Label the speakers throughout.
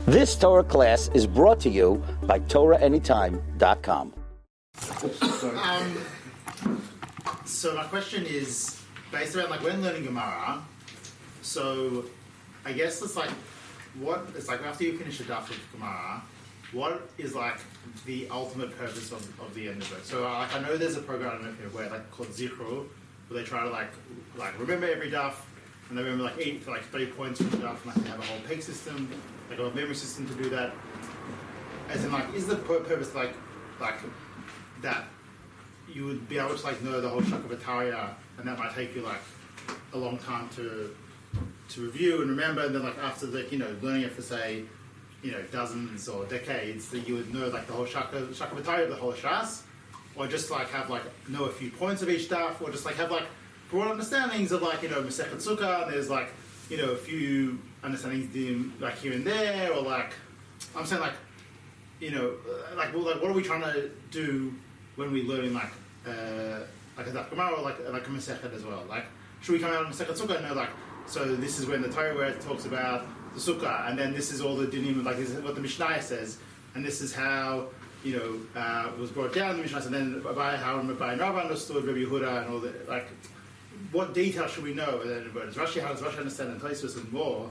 Speaker 1: This Torah class is brought to you by TorahAnytime.com.
Speaker 2: So my question is based around when learning Gemara. So I guess it's after you finish a daf of Gemara, what is the ultimate purpose of the end of it? So I know there's a program where called Zikru, where they try to remember every daf, and they remember 30 points from the daf, and they have a whole peg system, a memory system to do that. As in is the purpose that you would be able to know the whole chunk of Hatorah, and that might take you a long time to review and remember, and then after learning it for say dozens or decades, that you would know the whole chunk of Hatorah, the whole Shas, or just know a few points of each daf, or just have broad understandings of Masechet Sukkah, and there's a few understandings here and there, or I'm saying what are we trying to do when we learn a daf Gemara, or a Masechet as well? Should we come out of Masechet Sukkah and know so this is when the Torah where it talks about the Sukkah, and then this is all the dinim, this is what the Mishnah says, and this is how it was brought down in the Mishnah, and then how Rabbi Meir understood Rabbi Yehuda and all that. What detail should we know? And then how does Rashi understand and Tosfos and more?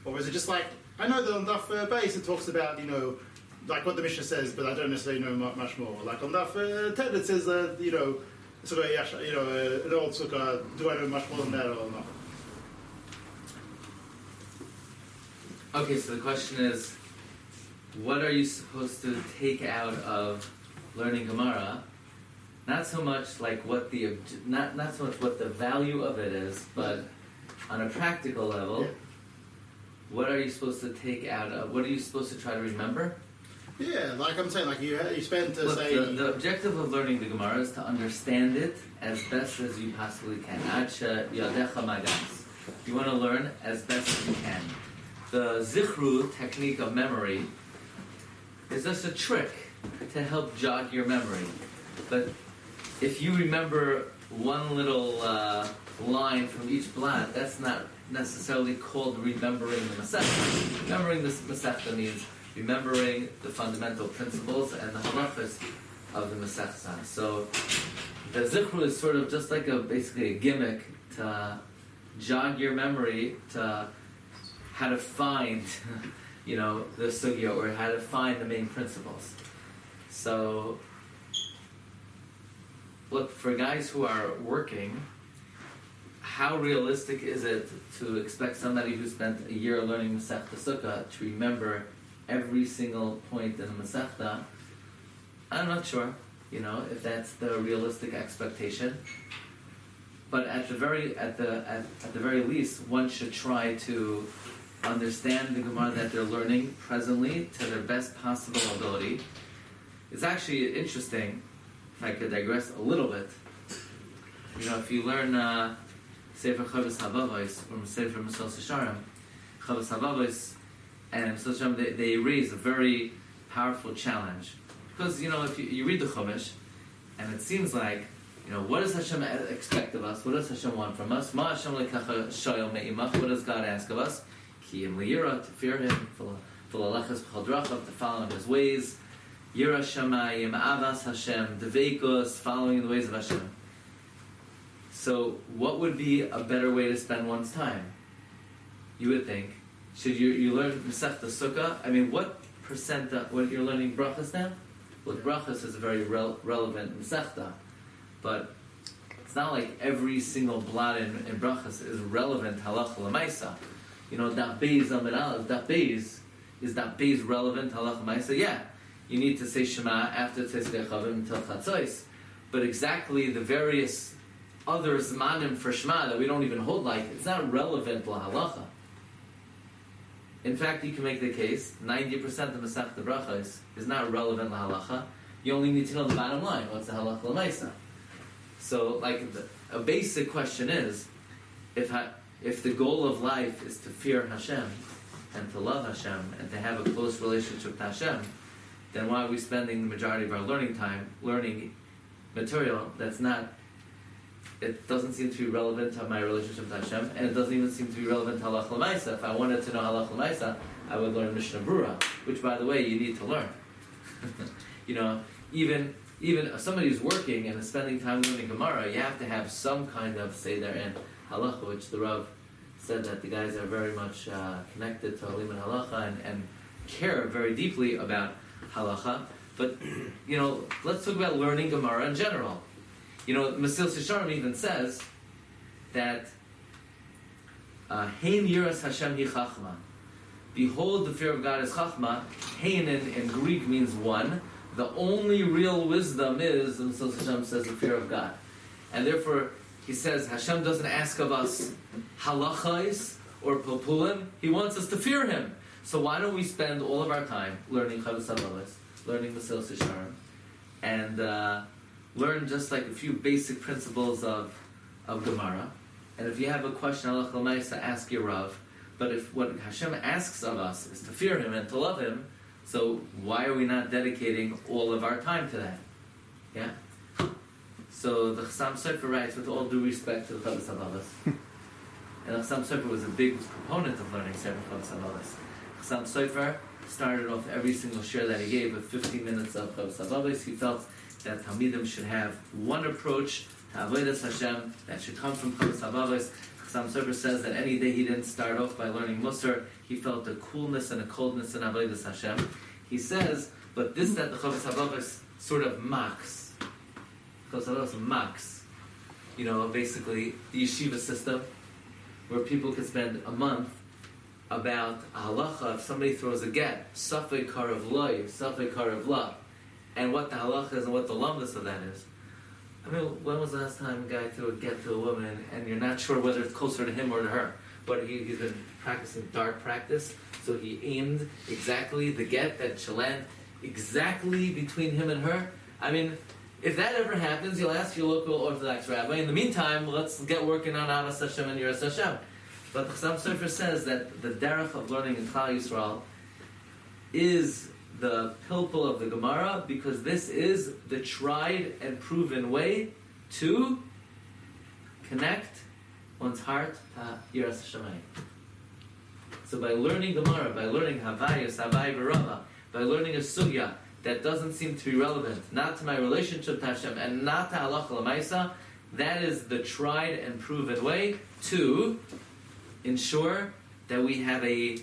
Speaker 2: Or is it just I know that on Daf base it talks about what the Mishnah says, but I don't necessarily know much more. On Daf Ted it says an old Sukkah. Do I know much more than that or not?
Speaker 3: Okay, so the question is, what are you supposed to take out of learning Gemara? Not so much what the value of it is, but on a practical level, what are you supposed to take out of? What are you supposed to try to remember?
Speaker 2: Yeah, I'm saying, you spend to say...
Speaker 3: The objective of learning the Gemara is to understand it as best as you possibly can. You want to learn as best as you can. The Zichru technique of memory is just a trick to help jog your memory. But if you remember one little line from each blot, that's not necessarily called remembering the Masechta. Remembering the Masechta means remembering the fundamental principles and the halachas of the Masechta. So the Zichru is sort of just basically a gimmick to jog your memory to how to find, the sugya, or how to find the main principles. So, look, for guys who are working, how realistic is it to expect somebody who spent a year learning Masechta Sukkah to remember every single point in the Masechta? I'm not sure, if that's the realistic expectation. But at the very least, one should try to understand the Gemara that they're learning presently to their best possible ability. It's actually interesting, if I could digress a little bit. If you learn Sefer Chavos Havavos from Sefer Mesos Shiurim, Chavos Havavos and Mesos Shiurim, they raise a very powerful challenge. Because, if you read the Chumash, and it seems what does Hashem expect of us? What does Hashem want from us? Ma Hashem lekacha shayol me'imach. What does God ask of us? Ki im liyira, to fear Him, v'lalachas b'chol drachav, to follow in His ways. Yira shamayim, avas Hashem, deveikus, following in the ways of Hashem. So, what would be a better way to spend one's time? You would think. Should you learn Masechta Sukkah? What percent when you're learning brachas now? Well, brachas is a very relevant Masechta. But it's not like every single blot in brachas is relevant halacha l'maisa. Daf beis amid aleph, daf beis, is daf beis relevant halacha l'maisa? Yeah, you need to say Shema after Tzei Chavim until Chatzos. But exactly the various other zmanim for Shema that we don't even hold it's not relevant l'halacha. In fact, you can make the case 90% of Masechta Brachos is not relevant l'halacha. You only need to know the bottom line. What's the halacha l'maisa? So, a basic question is, if the goal of life is to fear Hashem and to love Hashem and to have a close relationship to Hashem, then why are we spending the majority of our learning time learning material that's not? It doesn't seem to be relevant to my relationship to Hashem, and it doesn't even seem to be relevant to halach l'maisa. If I wanted to know halach l'maisa, I would learn Mishnah Brura, which, by the way, you need to learn. You know, even if somebody who's working and is spending time learning Gemara, you have to have some kind of seder and halacha, which the Rav said that the guys are very much connected to Limud halacha and care very deeply about halacha. But, you know, let's talk about learning Gemara in general. You know, Masil Shiurim even says that Hein yiras Hashem hi chachma. Behold, the fear of God is chachma. Hein in Greek means one. The only real wisdom is, and so Hashem says, the fear of God. And therefore, he says, Hashem doesn't ask of us halachais or populim. He wants us to fear Him. So why don't we spend all of our time learning Chavos HaVavos, learning Masil Shiurim, and learn just like a few basic principles of Gemara. And if you have a question, halach l'maisa, ask your Rav. But if what Hashem asks of us is to fear Him and to love Him, so why are we not dedicating all of our time to that? Yeah? So the Chassam Sofer writes, with all due respect to the Chavos HaVavos, and Chassam Sofer was a big proponent of learning Sefer Chavos HaVavos. Chassam Sofer started off every single share that he gave with 15 minutes of Chavos HaVavos. He felt that Talmidim should have one approach to Avodas Hashem that should come from Chavos HaVavos. Chassam Sofer says that any day he didn't start off by learning Musar, he felt a coolness and a coldness in Avodas Hashem. He says, but this that the Chavos HaVavos sort of mocks. Chavos HaVavos mocks, you know, basically the yeshiva system, where people could spend a month about a halacha. If somebody throws a get, safek karav loy, safek karav la, and what the halacha is and what the lumdus of that is. I mean, when was the last time a guy threw a get to a woman and you're not sure whether it's closer to him or to her? But he's been practicing dart practice, so he aimed exactly the get that shall land exactly between him and her. I mean, if that ever happens, you'll ask your local Orthodox rabbi. In the meantime, let's get working on Avas Hashem and Yiras Hashem. But the Chassam Sofer says that the derech of learning in Klal Yisrael is the pilpul of the Gemara, because this is the tried and proven way to connect one's heart to Yiras Hashem. So by learning Gemara, by learning Havayas, Havai V'Rava, by learning a sugya that doesn't seem to be relevant, not to my relationship to Hashem, and not to halacha l'maisa, that is the tried and proven way to ensure that we have a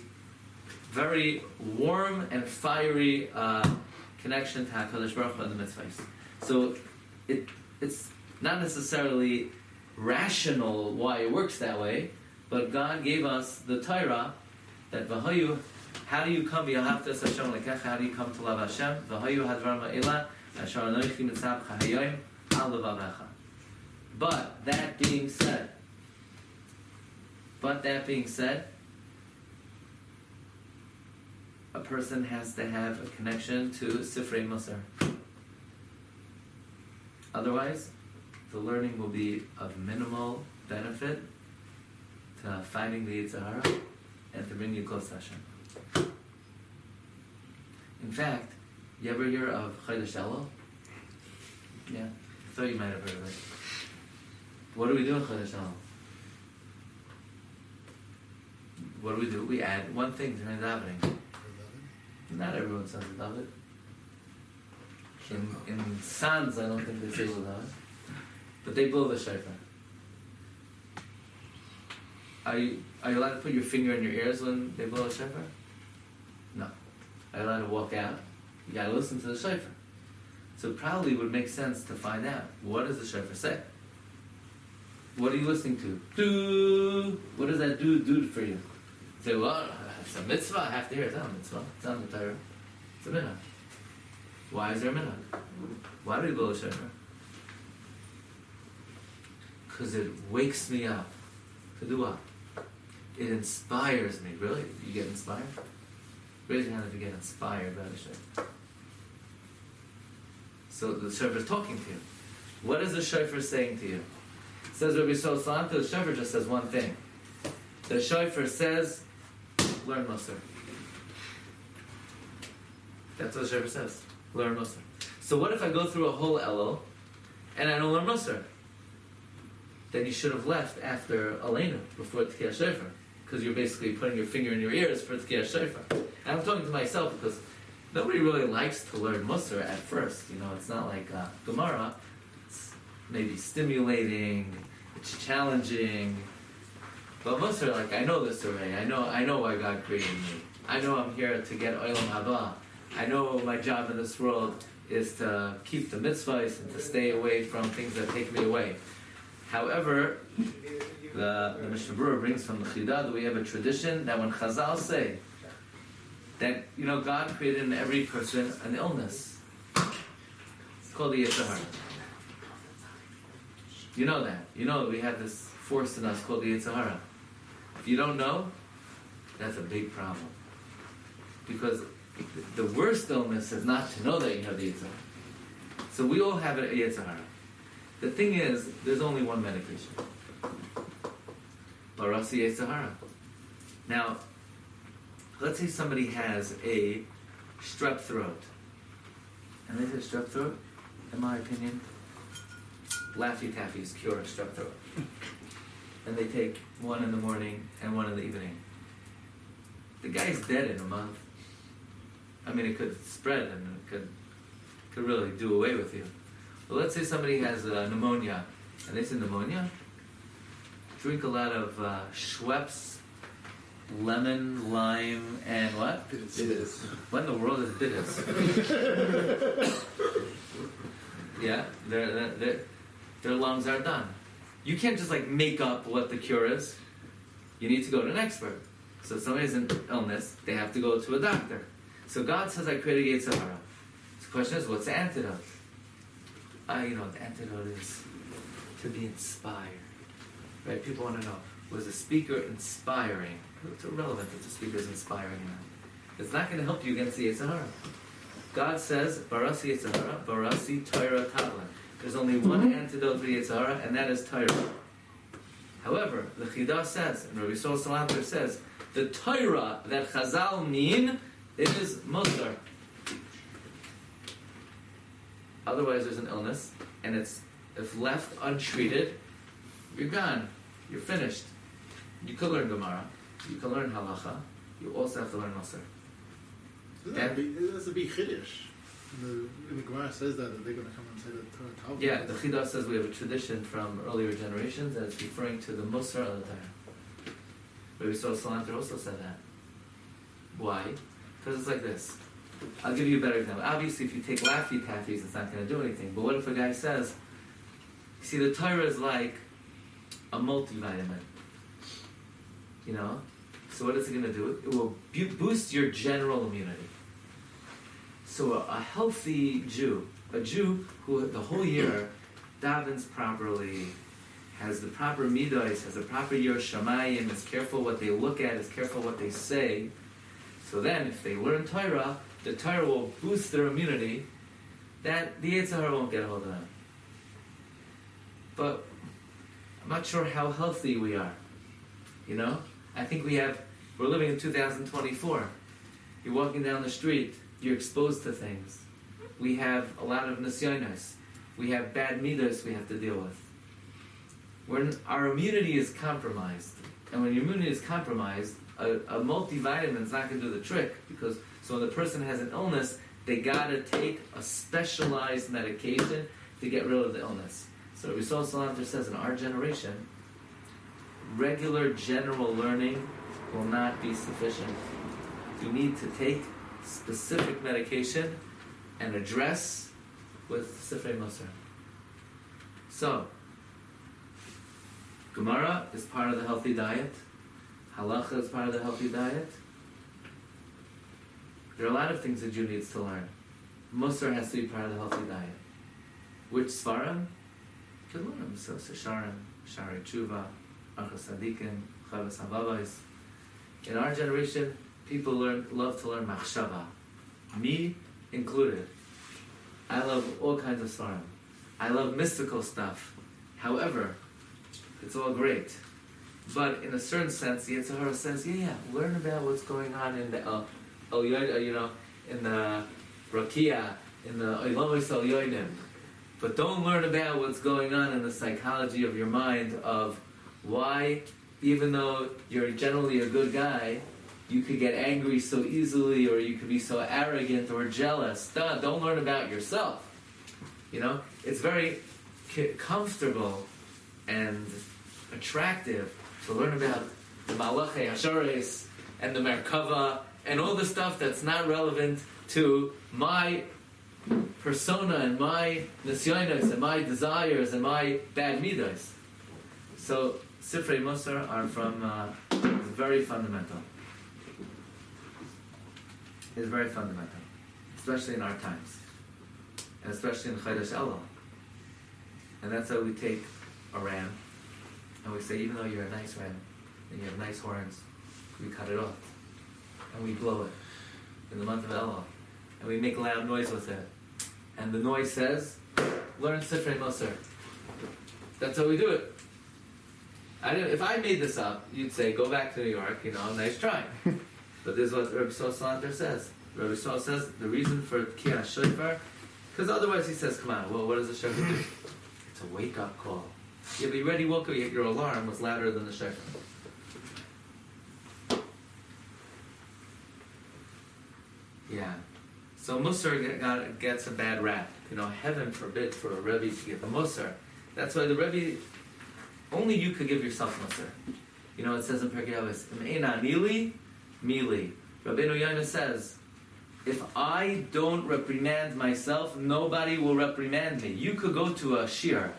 Speaker 3: very warm and fiery connection to HaKadosh Baruch Hu and the mitzvahs. So it's not necessarily rational why it works that way, but God gave us the Torah that v'hayu, how do you come v'yahavtas Hashem lekecha, how do you come to love Hashem? V'hayu hadvar ma'ila asher anochi mitzavcha hayom al levavecha. But that being said, a person has to have a connection to Sifrei Musar. Otherwise, the learning will be of minimal benefit to fighting the Yetzer Hara and to bring you close to Hashem. In fact, you ever hear of Chodesh Elul? Yeah, I thought you might have heard of it. What do we do in Chodesh Elul? What do? We add one thing during davening. Not everyone says David. In Sands, I don't think they say David. But they blow the shofar. Are you allowed to put your finger in your ears when they blow the shofar? No. Are you allowed to walk out? You gotta listen to the shofar. So it probably would make sense to find out, what does the shofar say? What are you listening to? Do. What does that do for you? You say, well, it's a mitzvah, I have to hear it. It's not a mitzvah. It's not the Torah. It's a minhag. Why is there a minhag? Why do we blow the shofar? Because it wakes me up. To do what? It inspires me. Really? You get inspired? Raise your hand if you get inspired by the shofar. So the shofar is talking to you. What is the shofar saying to you? It says Rabbi Yisrael, the shofar just says one thing. The shofar says, learn Musar. That's what the shofar says. Learn Musar. So what if I go through a whole Elul and I don't learn Musar? Then you should have left after Aleinu, before Tkiyah Shofar, because you're basically putting your finger in your ears for Tkiyah Shofar. And I'm talking to myself because nobody really likes to learn Musar at first. It's not like Gemara. It's maybe stimulating, it's challenging. But Musar, like, I know this already. I know why God created me. I know I'm here to get Olam Haba. I know my job in this world is to keep the mitzvahs and to stay away from things that take me away. However, the Mishnah Berurah brings from the Chidah that we have a tradition that when Chazal say that, God created in every person an illness. It's called the Yetzer Hara. You know that. You know that we have this force in us called the Yetzer Hara. If you don't know, that's a big problem. Because the worst illness is not to know that you have the Yetzer Hara. So we all have a Yetzer Hara. The thing is, there's only one medication. Barasi Yetzer Hara. Now, let's say somebody has a strep throat. And they say strep throat, in my opinion, Laffy Taffy's cure strep throat. And they take one in the morning and one in the evening. The guy's dead in a month. I mean, it could spread and it could really do away with you. But let's say somebody has pneumonia, and they say pneumonia, drink a lot of Schweppes, lemon, lime, and what?
Speaker 4: Bitters.
Speaker 3: What in the world is bitters? Yeah, their lungs are done. You can't just make up what the cure is. You need to go to an expert. So if somebody has an illness, they have to go to a doctor. So God says, I created Yetzer Hara. The question is, what's the antidote? The antidote is to be inspired. Right? People want to know, was the speaker inspiring? It's irrelevant if the speaker is inspiring or not. It's not going to help you against the Yetzer Hara. God says, Barasi Yetzer Hara, Barasi Torah Tatlan. There's only one antidote for the Yetzer Hara, and that is Torah. However, the Chidah says, and Rabbi Yisrael Salanter says, the Torah that Chazal mean is Musar. Otherwise, there's an illness, and if left untreated, you're gone. You're finished. You could learn Gemara. You can learn Halacha. You also have to learn Musar.
Speaker 2: That's a big Chiddush. In the Gemara says that they're going to come and say that Torah Talmud.
Speaker 3: Yeah, the Chidah says we have a tradition from earlier generations that is referring to the Musar of the Torah. Rabbi Yisrael Salanter also said that. Why? Because it's like this. I'll give you a better example. Obviously, if you take Laffy Taffies, it's not going to do anything. But what if a guy says, see, the Torah is like a multivitamin. So what is it going to do? It will boost your general immunity. So a healthy Jew, a Jew who the whole year davens properly, has the proper midos, has the proper Yer Shamayim, is careful what they look at, is careful what they say. So then, if they learn Torah, the Torah will boost their immunity, that the Yetzer Hara won't get a hold of them. But I'm not sure how healthy we are. I think we're living in 2024. You're walking down the street, you're exposed to things. We have a lot of nisyonos. We have bad midos we have to deal with. When our immunity is compromised, and when your immunity is compromised, a multivitamin is not going to do the trick, because so when the person has an illness, they gotta take a specialized medication to get rid of the illness. So Rabbi Yisrael Salanter says in our generation, regular general learning will not be sufficient. You need to take specific medication and address with Sifrei Musar. So, Gemara is part of the healthy diet. Halacha is part of the healthy diet. There are a lot of things that Jew needs to learn. Musar has to be part of the healthy diet. Which Svarim? Good learn them. So Shiurim, Shari Tshuva, Achas Sadikim, Chavas Havavais. In our generation, people love to learn Machshava. Me included. I love all kinds of Svarim. I love mystical stuff. However, it's all great. But in a certain sense, the Yetzer Hara says, learn about what's going on in the in the Rakia, in the Oilamis Al Yoinim. But don't learn about what's going on in the psychology of your mind of why, even though you're generally a good guy, you could get angry so easily, or you could be so arrogant or jealous. Don't learn about yourself. It's very comfortable and attractive to learn about the Malachei Hashares and the Merkava and all the stuff that's not relevant to my persona and my nisyonos and my desires and my bad midas. So Sifrei Musar are from very fundamental. It's very fundamental, especially in our times, and especially in Chodesh Elul. And that's how we take a ram, and we say, even though you're a nice ram, and you have nice horns, we cut it off, and we blow it in the month of Elul, and we make loud noise with it. And the noise says, learn Sifrei Musar. That's how we do it. If I made this up, you'd say, go back to New York, nice try. But this is what Rabbi Salanter says. Rabbi Saul says the reason for Kiyah Shofar, because otherwise he says, come on, well, what does the shofar do? It's a wake-up call. Yeah, but you already woke up, your alarm was louder than the shofar. Yeah. So Musar gets a bad rap. Heaven forbid for a Rebbe to get the Musar. That's why the Rebbe, only you could give yourself Musar. It says in Pirkei Avos, M'eina nili, mili. Rabbeinu Yonah says, if I don't reprimand myself, nobody will reprimand me. You could go to a Shiur,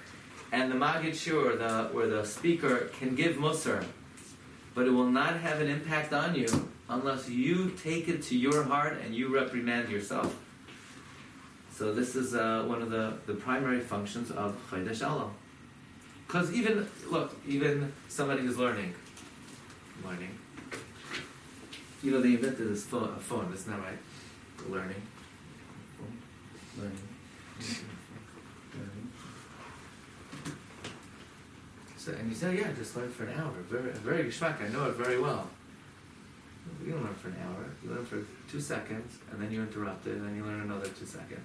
Speaker 3: and the Maggid Shiur, where the speaker can give Musar, but it will not have an impact on you unless you take it to your heart and you reprimand yourself. So this is one of the primary functions of Chodesh Elul. Because even somebody who's learning, they invented this phone, isn't that right? Learning. So, and you say, yeah, just learn for an hour. Very geschmack, I know it very well. You don't learn for an hour. You learn for 2 seconds, and then you interrupt it, and then you learn another 2 seconds.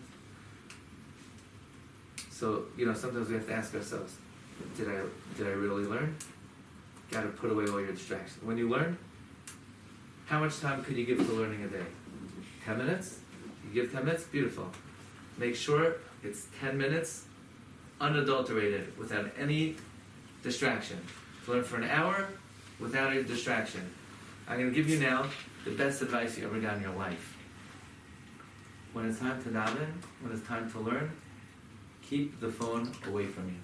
Speaker 3: So, sometimes we have to ask ourselves, did I really learn? Got to put away all your distractions. When you learn, how much time could you give to learning a day? 10 minutes? You give 10 minutes? Beautiful. Make sure it's 10 minutes, unadulterated, without any distraction. Learn for an hour, without a distraction. I'm going to give you now the best advice you ever got in your life. When it's time to daven, when it's time to learn, keep the phone away from you.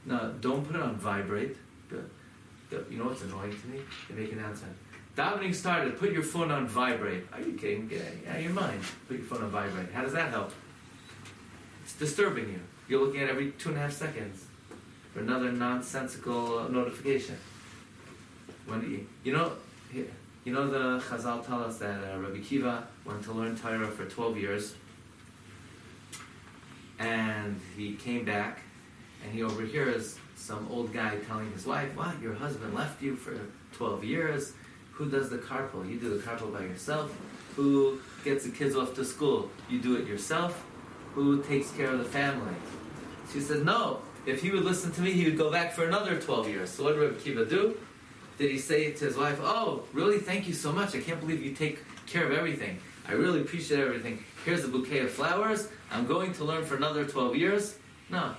Speaker 3: No, don't put it on vibrate. You know what's annoying to me? They make an announcement. Davening started, put your phone on vibrate. Are you kidding? Get out of your mind. Put your phone on vibrate. How does that help? It's disturbing you. You're looking at every 2.5 seconds for another nonsensical notification. When the Chazal tell us that Rabbi Kiva went to learn Torah for 12 years, and he came back, and he overhears some old guy telling his wife, "What? Your husband left you for 12 years? Who does the carpool? You do the carpool by yourself. Who gets the kids off to school? You do it yourself. Who takes care of the family?" She said, "No. If he would listen to me, he would go back for another 12 years. So what did Rabbi Kiva do? Did he say to his wife, "Oh, really? Thank you so much. I can't believe you take care of everything. I really appreciate everything. Here's a bouquet of flowers. I'm going to learn for another 12 years. No.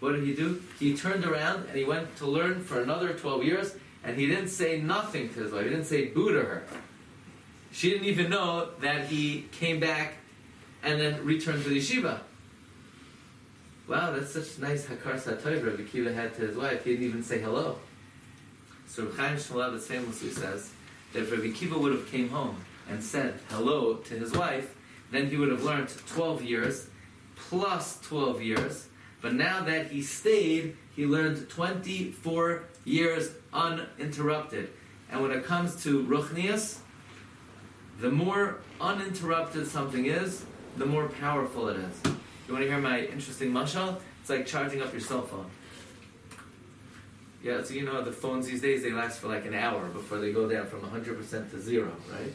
Speaker 3: What did he do? He turned around and he went to learn for another 12 years, and he didn't say nothing to his wife. He didn't say boo to her. She didn't even know that he came back and then returned to the yeshiva. Wow, that's such nice hakar satov Rabbi Kiva had to his wife. He didn't even say hello. So Reb Chaim Shmulevitz famously says that if Rabbi Kiva would have came home and said hello to his wife, then he would have learned 12 years plus 12 years. But now that he stayed, he learned 24 years uninterrupted. And when it comes to Ruchnius, the more uninterrupted something is, the more powerful it is. You want to hear my interesting mashal? It's like charging up your cell phone. Yeah, so the phones these days, they last for like an hour before they go down from 100% to 0, right?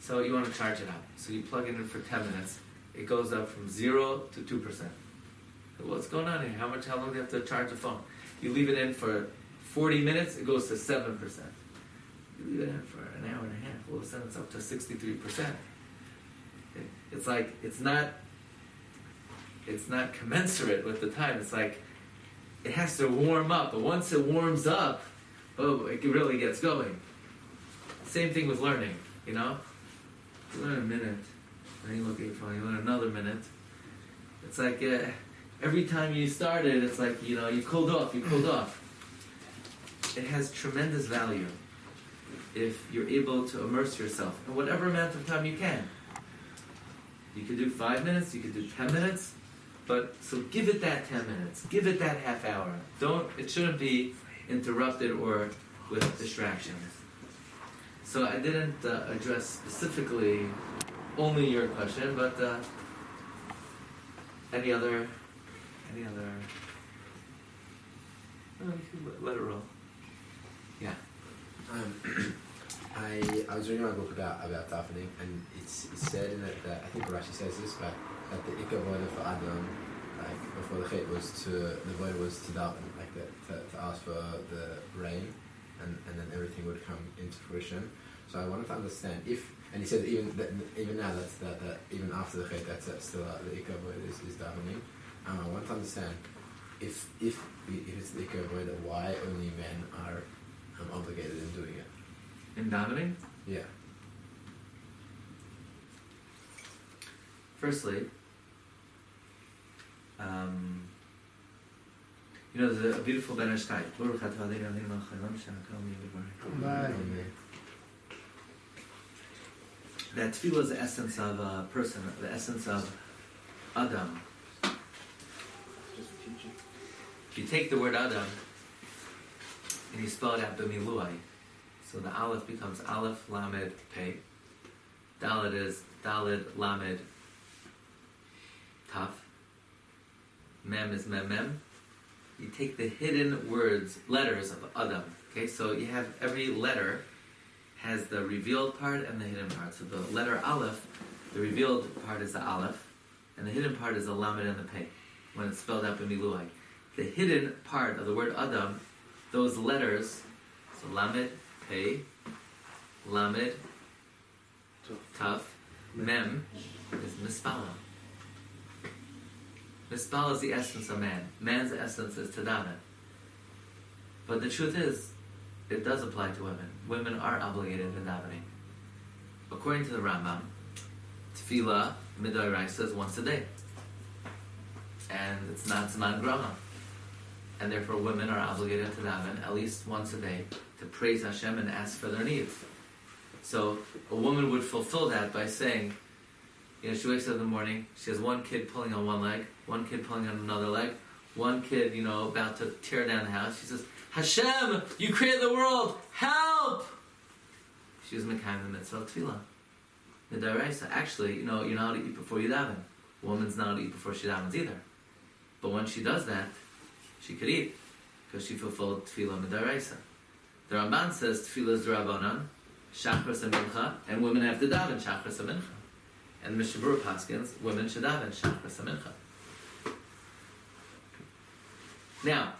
Speaker 3: So you want to charge it up. So you plug it in for 10 minutes. It goes up from 0 to 2%. So what's going on here? How long do you have to charge the phone? You leave it in for 40 minutes, it goes to 7%. You leave it in for an hour and a half, all of a sudden it's up to 63%. It's like, it's not commensurate with the time. It's like, it has to warm up, but once it warms up, it really gets going. Same thing with learning, you know? You learn a minute, then you look at your phone, you learn another minute. It's like, every time you started, it's like, you know, you cooled off. It has tremendous value if you're able to immerse yourself in whatever amount of time you can. You could do 5 minutes, you could do 10 minutes, but so give it that 10 minutes, give it that half hour. It shouldn't be interrupted or with distractions. So I didn't address specifically only your question, but any other? Oh, you can let it roll. Yeah.
Speaker 4: I was reading my book about davening, and it's said in it that I think Rashi says this, but that the ikar voda for Adam, like before the chait was to daven, like to ask for the rain, and then everything would come into fruition. So I wanted to understand and he said even now that even after the chait that's still the ikar voda is davening. I want to understand if it's the ikar voda, why only men are obligated in doing it.
Speaker 3: In davening?
Speaker 4: Yeah.
Speaker 3: Firstly, there's a beautiful Ben Ishkai. That tefillah is the essence of a person, the essence of Adam. If you take the word Adam and you spell it out b'miluai, so the Aleph becomes Aleph, Lamed, Pei. Dalet is Dalet, Lamed, Taf. Mem is Mem, Mem. You take the hidden letters of Adam. Okay, so you have every letter has the revealed part and the hidden part. So the letter Aleph, the revealed part is the Aleph, and the hidden part is the Lamed and the Pei, when it's spelled out b'miluai. The hidden part of the word Adam, those letters, so Lamed, Pei, Lamed, Taf, Mem, is Mispala. Mispala is the essence of man. Man's essence is to daven. But the truth is, it does apply to women. Women are obligated in davening. According to the Rambam, tefillah midoraisa is once a day. And it's not zman grama. And therefore women are obligated to daven at least once a day to praise Hashem and ask for their needs. So a woman would fulfill that by saying, she wakes up in the morning, she has one kid pulling on one leg, one kid pulling on another leg, one kid, about to tear down the house. She says, Hashem, you created the world, help! She was mekayim the mitzvah of tefillah. Midaraisa. Actually, you're not allowed to eat before you daven. A woman's not allowed to eat before she davens either. But when she does that, she could eat, because she fulfilled tefillah midaraisa. The Ramban says tefillah is d'Rabbanan, shachris and mincha, and women have to daven shachris and mincha. And Mishnah Berurah paskins, women should daven shachris and mincha. Now,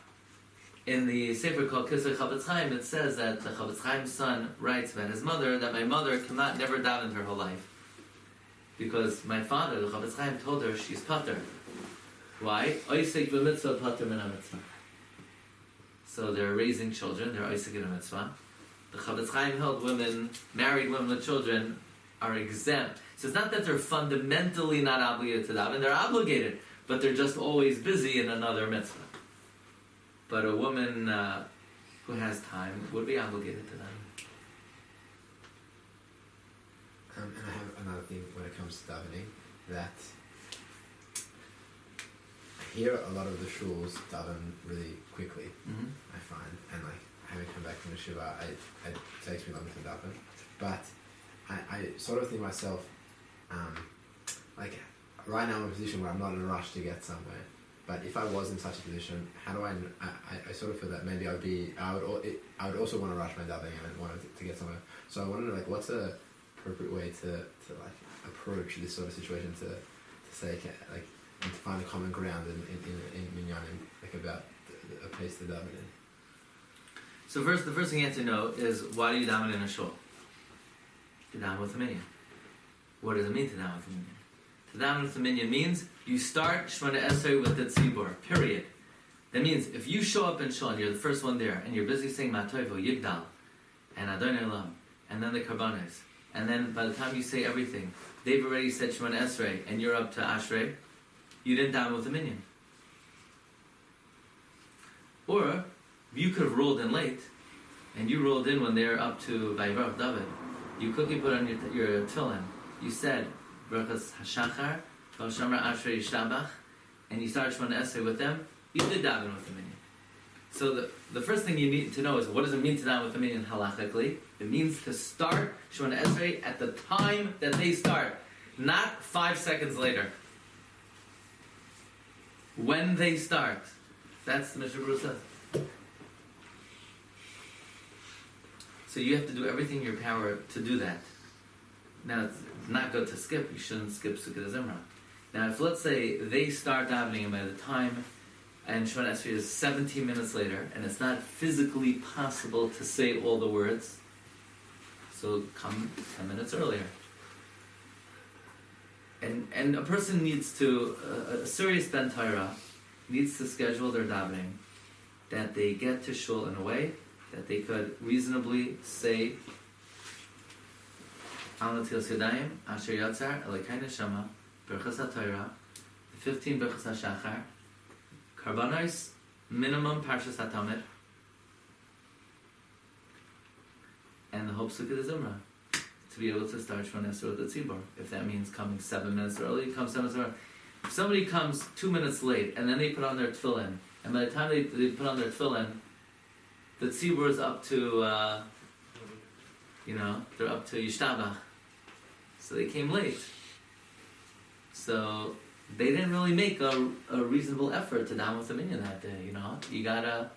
Speaker 3: in the Sefer called Kisar Chavetz Chaim, it says that the Chavetz Chaim's son writes about his mother that my mother cannot never daven her whole life, because my father, the Chavetz Chaim, told her she's pater. Why? Oisek b'mitzvah pater min ha-mitzvah. So they're raising children, they're oisek in a mitzvah. The Chavetz Chaim held married women with children, are exempt. So it's not that they're fundamentally not obligated to daven, they're obligated, but they're just always busy in another mitzvah. But a woman who has time would be obligated to daven.
Speaker 4: And I have another thing when it comes to davening, that I hear a lot of the shuls daven really quickly, I find, and having come back from the shiva, it takes me longer to daven. But I sort of think myself, right now I'm in a position where I'm not in a rush to get somewhere. But if I was in such a position, how do I sort of feel that maybe I would also want to rush my davening and want to get somewhere. So I want to know, what's the appropriate way to approach this sort of situation to say, and to find a common ground in minyanim, about a pace to daven in.
Speaker 3: So first, the first thing you have to know is, why do you daven in a shul? To daven with a minyan. What does it mean to daven with a minyan? To daven with a minyan means you start Shemona Esrei with the tzibur, period. That means if you show up in shul and you're the first one there, and you're busy saying Matoivo, Yigdal, and Adonai Olam, and then the Karbanos, and then by the time you say everything, they've already said Shemona Esrei, and you're up to Ashrei, you didn't daven with a minyan. Or, you could have rolled in late, and you rolled in when they're up to Vayivarach David. You quickly put on your tefillin. You said, Berachas HaShachar, Kol Shomer Ashrei Yishtabach, and you started Shemona Esrei with them. You did daven with a minyan. So the first thing you need to know is, what does it mean to daven with a minyan halachically? It means to start Shemona Esrei at the time that they start, not 5 seconds later. When they start. That's the Mishnah Berurah says. So you have to do everything in your power to do that. Now, it's not good to skip. You shouldn't skip Sukkot Zimra. Now, if let's say they start davening and by the time and Shemona Esrei is 17 minutes later, and it's not physically possible to say all the words, so come 10 minutes earlier. And a person needs to, a serious Ben Torah needs to schedule their davening that they get to shul in a way that they could reasonably say Al Natilas Yadayim, Asher Yatzar, Elokai Neshama, Berachas HaTorah, 15 Berachas HaShachar, Karbanos, minimum Parshas HaTamid, and the whole Sukkot Zimra, to be able to start Shemona Esrei with the Tzibur. If that means coming 7 minutes early, come 7 minutes early. If somebody comes 2 minutes late, and then they put on their tefillin, and by the time they put on their tefillin, the tzibur is up to, they're up to Yishtabach. So they came late. So they didn't really make a reasonable effort to daven with the minyan that day, You gotta...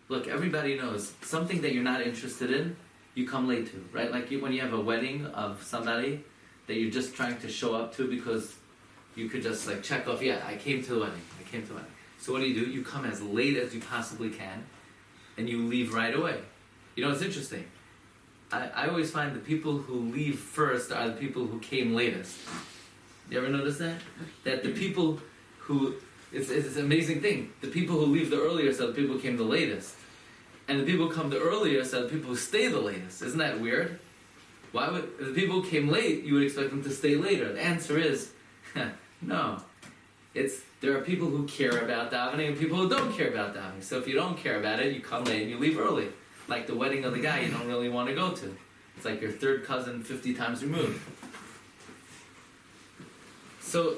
Speaker 3: Look, everybody knows, something that you're not interested in, you come late to, right? Like when you have a wedding of somebody that you're just trying to show up to because you could just check off, yeah, I came to the wedding. So what do? You come as late as you possibly can, and you leave right away. It's interesting. I always find the people who leave first are the people who came latest. You ever notice that? That the people who... It's an amazing thing. The people who leave the earliest are the people who came the latest. And the people who come the earliest are the people who stay the latest. Isn't that weird? Why would... If the people who came late, you would expect them to stay later. The answer is, no. There are people who care about davening and people who don't care about davening. So if you don't care about it, you come late and you leave early. Like the wedding of the guy you don't really want to go to. It's like your third cousin 50 times removed. So,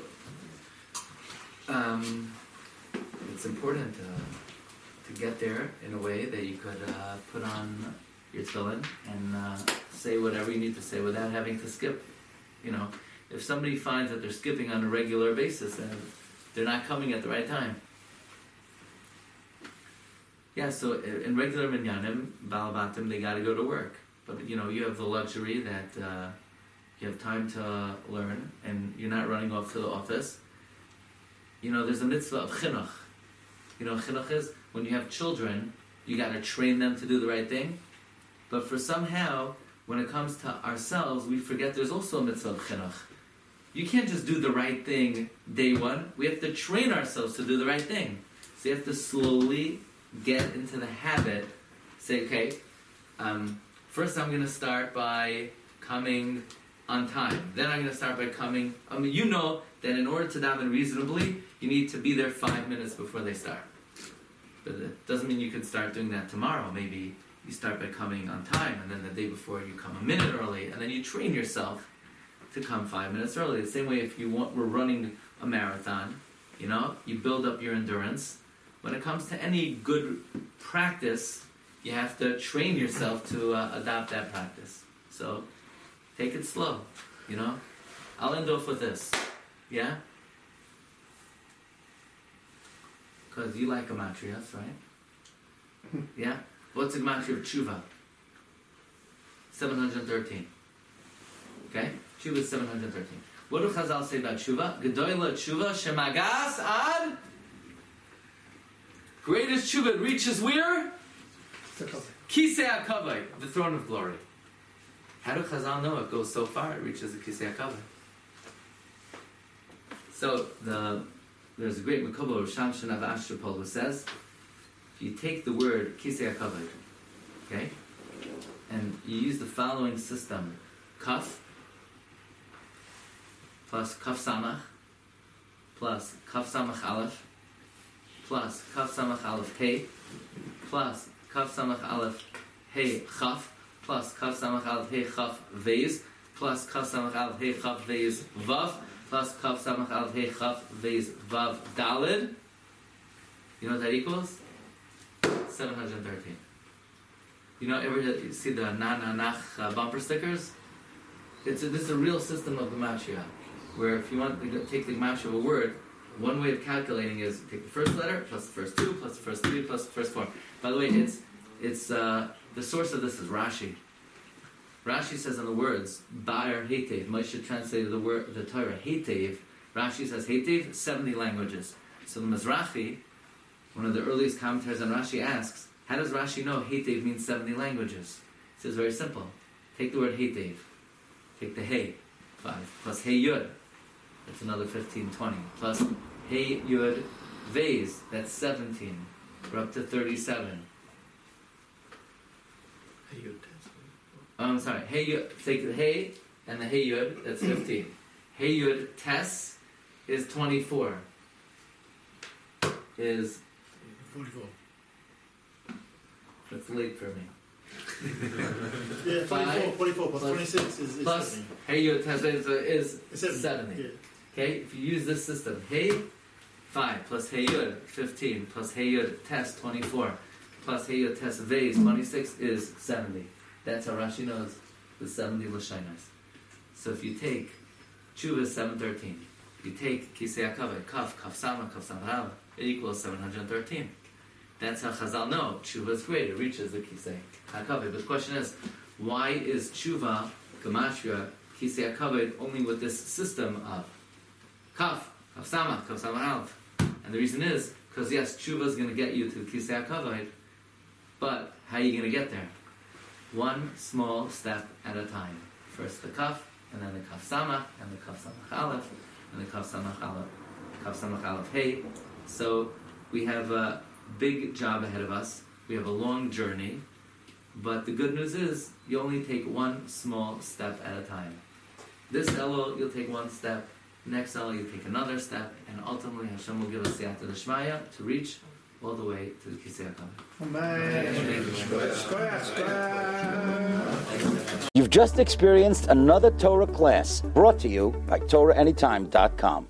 Speaker 3: it's important to get there in a way that you could put on your tefillin and say whatever you need to say without having to skip. If somebody finds that they're skipping on a regular basis, then they're not coming at the right time. Yeah, so in regular minyanim, balabatim, they got to go to work. But you have the luxury that you have time to learn, and you're not running off to the office. There's a mitzvah of chinuch. Chinuch is when you have children, you got to train them to do the right thing. But for somehow, when it comes to ourselves, we forget there's also a mitzvah of chinuch. You can't just do the right thing day one. We have to train ourselves to do the right thing. So you have to slowly get into the habit. Say, okay, first I'm going to start by coming on time. Then I'm going to start by coming... that in order to daven reasonably, you need to be there 5 minutes before they start. But it doesn't mean you can start doing that tomorrow. Maybe you start by coming on time, and then the day before you come a minute early, and then you train yourself to come 5 minutes early. The same way if we're running a marathon, you build up your endurance. When it comes to any good practice, you have to train yourself to adopt that practice. So, take it slow, I'll end off with this, yeah? Because you like gematrias, right? Yeah? What's the gematria of Tshuva? 713. Okay? Tshuva is 713. What do Chazal say about Tshuva? Gedoyla Tshuva shemagas ad... Greatest Tshuva reaches where? Kisei HaKavod, the throne of glory. How do Chazal know it goes so far? It reaches the Kisei HaKavod. So there's a great Mekubal Risham Shanav Ashrapol who says, if you take the word Kisei HaKavod, okay, and you use the following system: Kaf plus Kaf Samach plus Kaf Samach Aleph plus Kaf Samach Aleph Hey plus Kaf Samach Aleph Hey Chaf plus Kaf Samach Aleph Hey Chaf Vez plus Kaf Samach Aleph Hey Chaf Vez Vav plus Kaf Samach Aleph Hey Chaf Vez Vav Dalid. You know what that equals? 713. You know, you see the na-na-nach bumper stickers? This is a real system of gematria, where if you want to take the gematria of a word, one way of calculating is take the first letter plus the first two plus the first three plus the first four. By the way, it's the source of this is Rashi. Rashi says in the words Ba'er Hetev. Moshe translated the Torah Hetev. Rashi says Hetev, 70 languages. So the Mizrahi, one of the earliest commentators on Rashi, asks, how does Rashi know Hetev means 70 languages? He says very simple. Take the word Hetev. Take the Hey, 5, plus Hey Yud, that's another 15, 20, plus Hey Yud Vez, that's 17. We're up to 37. I'm sorry, Hey Yud, take the Hey and the Hey Yud, that's 15. Hey Yud Tes is 24. Is
Speaker 2: 44.
Speaker 3: It's late for me.
Speaker 2: Yeah, 44 plus 26 is
Speaker 3: plus
Speaker 2: 70.
Speaker 3: Hey Yud Tes is 70.
Speaker 2: Yeah.
Speaker 3: Okay, if you use this system, Hey 5 plus Hey Yud 15 plus Hey Yud Tes 24 plus Hey Yud Tes Vez 26 is 70. That's how Rashi knows the 70 Lashonos. So if you take Tshuva is 713, if you take Kisei HaKavod, Kaf Sama Al, it equals 713. That's how Chazal know Tshuva is great. It reaches the Kisei HaKavod. But the question is, why is Tshuva Gematria Kisei HaKavod only with this system of Kaf Sama Al? And the reason is because yes, Tshuva is going to get you to the Kisei HaKavod, but how are you going to get there? One small step at a time. First the Kaf, and then the Kaf Samach, and the Kaf Samach Aleph, and the Kaf Samach Aleph Hey. So we have a big job ahead of us. We have a long journey, but the good news is you only take one small step at a time. This Elul, you'll take one step. Next Elul, you take another step, and ultimately Hashem will give us the Siyata D'Shmaya to reach all the way to the Kisei HaKavod.
Speaker 1: You've just experienced another Torah class brought to you by TorahAnytime.com.